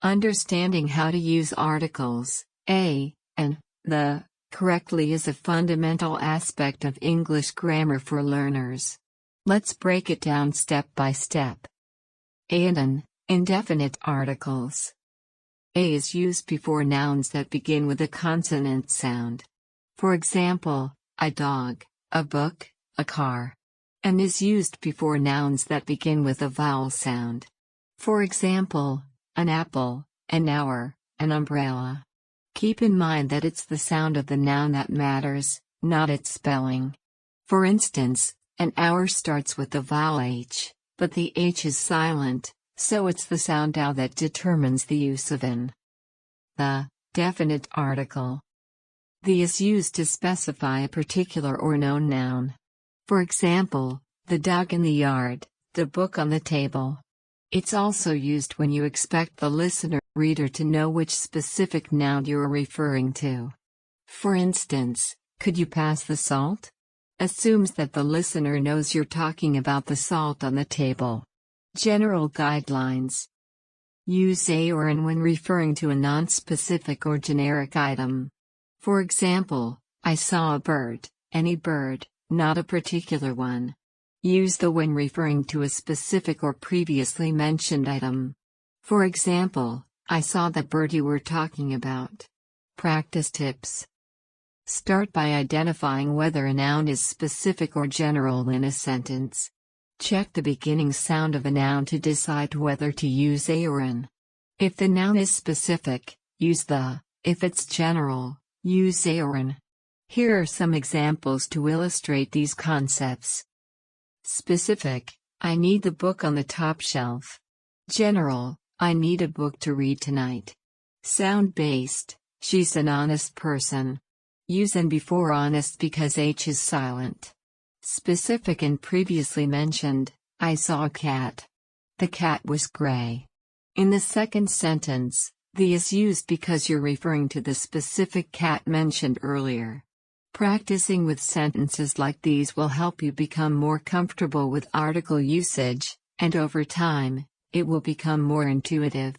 Understanding how to use articles, a, and, the, correctly is a fundamental aspect of English grammar for learners. Let's break it down step by step. A and an, indefinite articles. A is used before nouns that begin with a consonant sound. For example, a dog, a book, a car. An is used before nouns that begin with a vowel sound. For example, an apple, an hour, an umbrella. Keep in mind that it's the sound of the noun that matters, not its spelling. For instance, an hour starts with the vowel H, but the H is silent, so it's the sound OW that determines the use of an. The, definite article. The is used to specify a particular or known noun. For example, the dog in the yard, the book on the table. It's also used when you expect the reader to know which specific noun you are referring to. For instance, could you pass the salt? Assumes that the listener knows you're talking about the salt on the table. General guidelines. Use a or an when referring to a non-specific or generic item. For example, I saw a bird, any bird, not a particular one. Use the when referring to a specific or previously mentioned item. For example, I saw the bird you were talking about. Practice tips. Start by identifying whether a noun is specific or general in a sentence. Check the beginning sound of a noun to decide whether to use a or an. If the noun is specific, use the. If it's general, use a or an. Here are some examples to illustrate these concepts. Specific, I need the book on the top shelf. General, I need a book to read tonight. Sound-based, she's an honest person. Use an before honest because H is silent. Specific and previously mentioned, I saw a cat. The cat was gray. In the second sentence, the is used because you're referring to the specific cat mentioned earlier. Practicing with sentences like these will help you become more comfortable with article usage, and over time, it will become more intuitive.